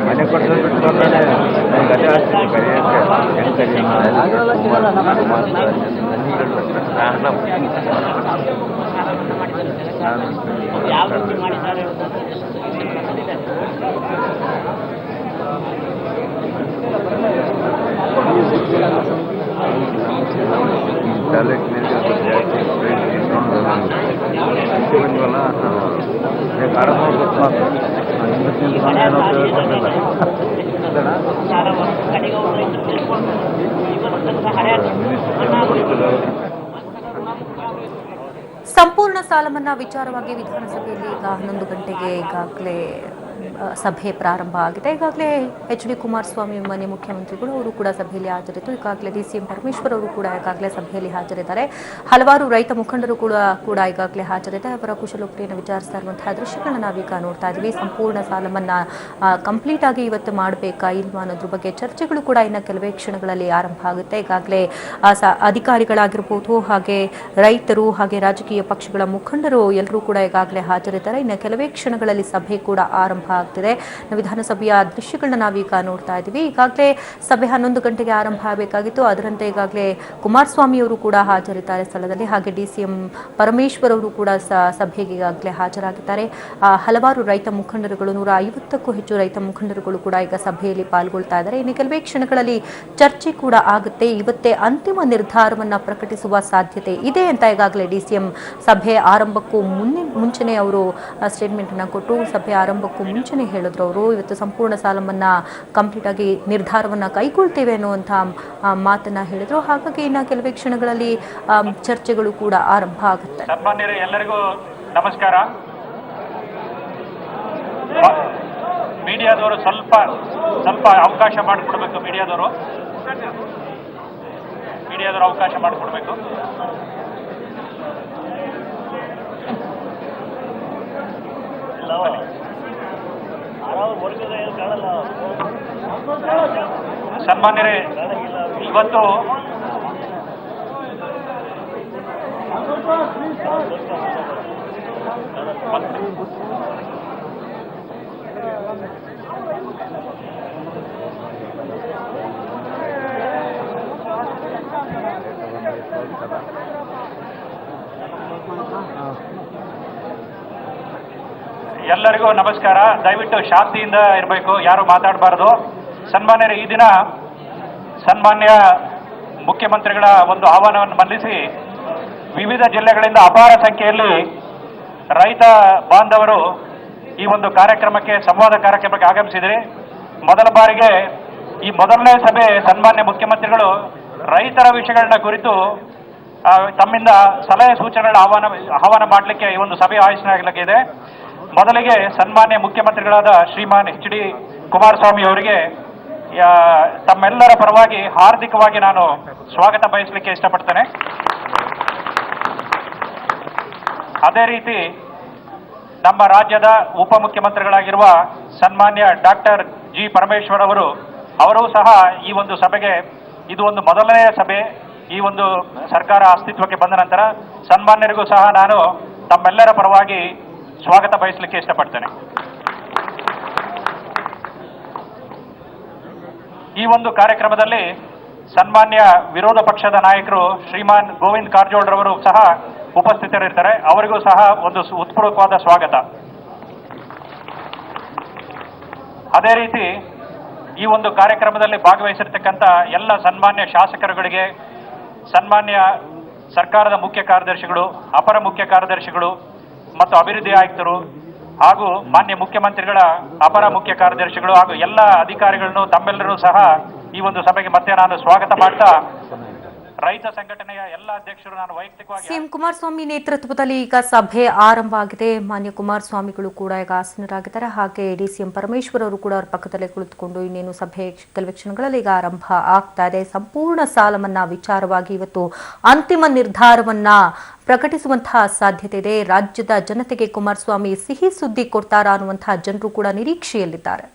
ಮನೆ ಕೊಟ್ಟು ಸಂಪೂರ್ಣ ಸಾಲ ಮನ್ನಾ ವಿಚಾರವಾಗಿ ವಿಧಾನಸಭೆಯಲ್ಲಿ ಈಗ 11 ಗಂಟೆಗೆ ಈಗಾಗಲೇ ಸಭೆ ಪ್ರಾರಂಭ ಆಗಿದೆ. ಈಗಾಗಲೇ ಎಚ್.ಡಿ. ಕುಮಾರಸ್ವಾಮಿ ಮಾನ್ಯ ಮುಖ್ಯಮಂತ್ರಿಗಳು ಅವರು ಕೂಡ ಸಭೆಯಲ್ಲಿ ಹಾಜರಿದ್ದು, ಈಗಾಗಲೇ ಡಿ.ಸಿ.ಎಂ. ಪರಮೇಶ್ವರ್ ಅವರು ಕೂಡ ಈಗಾಗಲೇ ಸಭೆಯಲ್ಲಿ ಹಾಜರಿದ್ದಾರೆ. ಹಲವಾರು ರೈತ ಮುಖಂಡರು ಕೂಡ ಈಗಾಗಲೇ ಹಾಜರಿದ್ದಾರೆ. ಅವರ ಕುಶಲೋಪರಿಯನ್ನು ವಿಚಾರಿಸ್ತಾ ಇರುವಂತಹ ದೃಶ್ಯಗಳನ್ನ ನಾವೀಗ ನೋಡ್ತಾ ಇದ್ದೀವಿ. ಸಂಪೂರ್ಣ ಸಾಲ ಮನ್ನಾ ಕಂಪ್ಲೀಟ್ ಆಗಿ ಇವತ್ತು ಮಾಡಬೇಕಾ ಇಲ್ವಾ ಅನ್ನೋದ್ರ ಬಗ್ಗೆ ಚರ್ಚೆಗಳು ಕೂಡ ಇನ್ನು ಕೆಲವೇ ಕ್ಷಣಗಳಲ್ಲಿ ಆರಂಭ ಆಗುತ್ತೆ. ಈಗಾಗಲೇ ಅಧಿಕಾರಿಗಳಾಗಿರ್ಬೋದು, ಹಾಗೆ ರೈತರು, ಹಾಗೆ ರಾಜಕೀಯ ಪಕ್ಷಗಳ ಮುಖಂಡರು ಎಲ್ಲರೂ ಕೂಡ ಈಗಾಗಲೇ ಹಾಜರಿದ್ದಾರೆ. ಇನ್ನು ಕೆಲವೇ ಕ್ಷಣಗಳಲ್ಲಿ ಸಭೆ ಕೂಡ ಆರಂಭ ಆಗ್ತಿದೆ. ವಿಧಾನಸಭೆಯ ದೃಶ್ಯಗಳನ್ನ ನಾವೀಗ ನೋಡ್ತಾ ಇದ್ದೀವಿ. ಈಗಾಗಲೇ ಸಭೆ 11 ಗಂಟೆಗೆ ಆರಂಭ ಆಗಬೇಕಾಗಿತ್ತು. ಅದರಂತೆ ಈಗಾಗಲೇ ಕುಮಾರಸ್ವಾಮಿ ಅವರು ಕೂಡ ಹಾಜರಿದ್ದಾರೆ ಸ್ಥಳದಲ್ಲಿ, ಹಾಗೆ ಡಿ.ಸಿ.ಎಂ. ಪರಮೇಶ್ವರ್ ಅವರು ಕೂಡ ಸಭೆಗೆ ಈಗಾಗಲೇ ಹಾಜರಾಗಿದ್ದಾರೆ. ಹಲವಾರು ರೈತ ಮುಖಂಡರುಗಳು 150ಕ್ಕೂ ಹೆಚ್ಚು ರೈತ ಮುಖಂಡರುಗಳು ಕೂಡ ಈಗ ಸಭೆಯಲ್ಲಿ ಪಾಲ್ಗೊಳ್ತಾ ಇದ್ದಾರೆ. ಇನ್ನು ಕೆಲವೇ ಕ್ಷಣಗಳಲ್ಲಿ ಚರ್ಚೆ ಕೂಡ ಆಗುತ್ತೆ. ಇವತ್ತೇ ಅಂತಿಮ ನಿರ್ಧಾರವನ್ನ ಪ್ರಕಟಿಸುವ ಸಾಧ್ಯತೆ ಇದೆ ಅಂತ ಈಗಾಗಲೇ ಡಿ.ಸಿ.ಎಂ. ಸಭೆ ಆರಂಭಕ್ಕೂ ಮುಂಚೆನೆ ಅವರು ಸ್ಟೇಟ್ಮೆಂಟ್ ಅನ್ನ ಕೊಟ್ಟು ಸಭೆ ಆರಂಭಕ್ಕೂ ಮುಂಚೆನೆ ಹೇಳಿದ್ರು ಅವರು ಇವತ್ತು ಸಂಪೂರ್ಣ ಸಾಲ ಮನ್ನಾ ಕಂಪ್ಲೀಟ್ ಆಗಿ ನಿರ್ಧಾರವನ್ನ ಕೈಗೊಳ್ತೇವೆ ಅನ್ನುವಂಥ ಮಾತನ್ನ ಹೇಳಿದ್ರು. ಹಾಗಾಗಿ ಇನ್ನು ಕೆಲವೇ ಕ್ಷಣಗಳಲ್ಲಿ ಚರ್ಚೆಗಳು ಕೂಡ ಆರಂಭ ಆಗುತ್ತೆ. ಎಲ್ಲರಿಗೂ ನಮಸ್ಕಾರ. ಮೀಡಿಯಾದವರು ಸ್ವಲ್ಪ ಅವಕಾಶ ಮಾಡಿಕೊಡ್ಬೇಕು. ಮೀಡಿಯಾದವರು ಅವಕಾಶ ಮಾಡಿಕೊಡ್ಬೇಕು. ಸನ್ಮಾನ್ಯರೇ, ಇವತ್ತು ಎಲ್ಲರಿಗೂ ನಮಸ್ಕಾರ. ದಯವಿಟ್ಟು ಶಾಂತಿಯಿಂದ ಇರಬೇಕು, ಯಾರು ಮಾತಾಡಬಾರದು. ಸನ್ಮಾನ್ಯರೇ, ಈ ದಿನ ಸನ್ಮಾನ್ಯ ಮುಖ್ಯಮಂತ್ರಿಗಳ ಒಂದು ಆಹ್ವಾನವನ್ನು ಮನ್ನಿಸಿ ವಿವಿಧ ಜಿಲ್ಲೆಗಳಿಂದ ಅಪಾರ ಸಂಖ್ಯೆಯಲ್ಲಿ ರೈತ ಬಾಂಧವರು ಈ ಒಂದು ಕಾರ್ಯಕ್ರಮಕ್ಕೆ, ಸಂವಾದ ಕಾರ್ಯಕ್ರಮಕ್ಕೆ ಆಗಮಿಸಿದರೆ ಮೊದಲ ಬಾರಿಗೆ ಈ ಮೊದಲನೇ ಸಭೆ ಸನ್ಮಾನ್ಯ ಮುಖ್ಯಮಂತ್ರಿಗಳು ರೈತರ ವಿಷಯಗಳನ್ನ ಕುರಿತು ತಮ್ಮಿಂದ ಸಲಹೆ ಸೂಚನೆಗಳ ಆಹ್ವಾನ ಮಾಡಲಿಕ್ಕೆ ಈ ಒಂದು ಸಭೆ ಆಯೋಜನೆಯಾಗಲಿದೆ. ಮೊದಲಿಗೆ ಸನ್ಮಾನ್ಯ ಮುಖ್ಯಮಂತ್ರಿಗಳಾದ ಶ್ರೀಮಾನ್ ಎಚ್.ಡಿ. ಕುಮಾರಸ್ವಾಮಿ ಅವರಿಗೆ ತಮ್ಮೆಲ್ಲರ ಪರವಾಗಿ ಹಾರ್ದಿಕವಾಗಿ ನಾನು ಸ್ವಾಗತ ಬಯಸಲಿಕ್ಕೆ ಇಷ್ಟಪಡ್ತೇನೆ. ಅದೇ ರೀತಿ ನಮ್ಮ ರಾಜ್ಯದ ಉಪಮುಖ್ಯಮಂತ್ರಿಗಳಾಗಿರುವ ಸನ್ಮಾನ್ಯ ಡಾಕ್ಟರ್ ಜಿ. ಪರಮೇಶ್ವರ್ ಅವರು ಸಹ ಈ ಒಂದು ಸಭೆಗೆ, ಇದು ಒಂದು ಮೊದಲನೆಯ ಸಭೆ ಈ ಒಂದು ಸರ್ಕಾರ ಅಸ್ತಿತ್ವಕ್ಕೆ ಬಂದ ನಂತರ, ಸನ್ಮಾನ್ಯರಿಗೂ ಸಹ ನಾನು ತಮ್ಮೆಲ್ಲರ ಪರವಾಗಿ ಸ್ವಾಗತ ಬಯಸಲಿಕ್ಕೆ ಇಷ್ಟಪಡ್ತೇನೆ. ಈ ಒಂದು ಕಾರ್ಯಕ್ರಮದಲ್ಲಿ ಸನ್ಮಾನ್ಯ ವಿರೋಧ ಪಕ್ಷದ ನಾಯಕರು ಶ್ರೀಮಾನ್ ಗೋವಿಂದ ಕಾರಜೋಳರವರು ಸಹ ಉಪಸ್ಥಿತರಿರ್ತಾರೆ. ಅವರಿಗೂ ಸಹ ಒಂದು ಉತ್ಪೂರ್ವಕವಾದ ಸ್ವಾಗತ. ಅದೇ ರೀತಿ ಈ ಒಂದು ಕಾರ್ಯಕ್ರಮದಲ್ಲಿ ಭಾಗವಹಿಸಿರ್ತಕ್ಕಂಥ ಎಲ್ಲ ಸನ್ಮಾನ್ಯ ಶಾಸಕರುಗಳಿಗೆ, ಸನ್ಮಾನ್ಯ ಸರ್ಕಾರದ ಮುಖ್ಯ ಕಾರ್ಯದರ್ಶಿಗಳು, ಅಪರ ಮುಖ್ಯ ಕಾರ್ಯದರ್ಶಿಗಳು ಮತ್ತು ಅಭಿವೃದ್ಧಿ ಆಯುಕ್ತರು ಹಾಗೂ ಮಾನ್ಯ ಮುಖ್ಯಮಂತ್ರಿಗಳ ಅಪರ ಮುಖ್ಯ ಕಾರ್ಯದರ್ಶಿಗಳು ಹಾಗೂ ಎಲ್ಲ ಅಧಿಕಾರಿಗಳನ್ನು ತಮ್ಮೆಲ್ಲರೂ ಸಹ ಈ ಒಂದು ಸಭೆಗೆ ಮತ್ತೆ ನಾನು ಸ್ವಾಗತ ಮಾಡ್ತಾ, ರೈತ ಸಂಘಟನೆಯ ಎಲ್ಲ ಅಧ್ಯಕ್ಷರು ನಾನು ವೈಯಕ್ತಿಕವಾಗಿ ಸಿಎಂ ಕುಮಾರಸ್ವಾಮಿ ನೇತೃತ್ವದಲ್ಲಿ ಈಗ ಸಭೆ ಆರಂಭ ಆಗಿದೆ. ಮಾನ್ಯ ಕುಮಾರಸ್ವಾಮಿಗಳು ಕೂಡ ಈಗ ಆಸೀನರಾಗಿದ್ದಾರೆ. ಹಾಗೆ ಡಿಸಿಎಂ ಪರಮೇಶ್ವರ್ ಅವರು ಕೂಡ ಅವರ ಪಕ್ಕದಲ್ಲೇ ಕುಳಿತುಕೊಂಡು ಇನ್ನೇನು ಸಭೆ ಕೆಲವೇ ಕ್ಷಣಗಳಲ್ಲಿ ಈಗ ಆರಂಭ ಆಗ್ತಾ ಇದೆ. ಸಂಪೂರ್ಣ ಸಾಲ ಮನ್ನಾ ವಿಚಾರವಾಗಿ ಇವತ್ತು ಅಂತಿಮ ನಿರ್ಧಾರವನ್ನ ಪ್ರಕಟಿಸುವಂತಹ ಸಾಧ್ಯತೆ ಇದೆ. ರಾಜ್ಯದ ಜನತೆಗೆ ಕುಮಾರಸ್ವಾಮಿ ಸಿಹಿ ಸುದ್ದಿ ಕೊಡ್ತಾರಾ ಅನ್ನುವಂತಹ ಜನರು ಕೂಡ ನಿರೀಕ್ಷೆಯಲ್ಲಿದ್ದಾರೆ.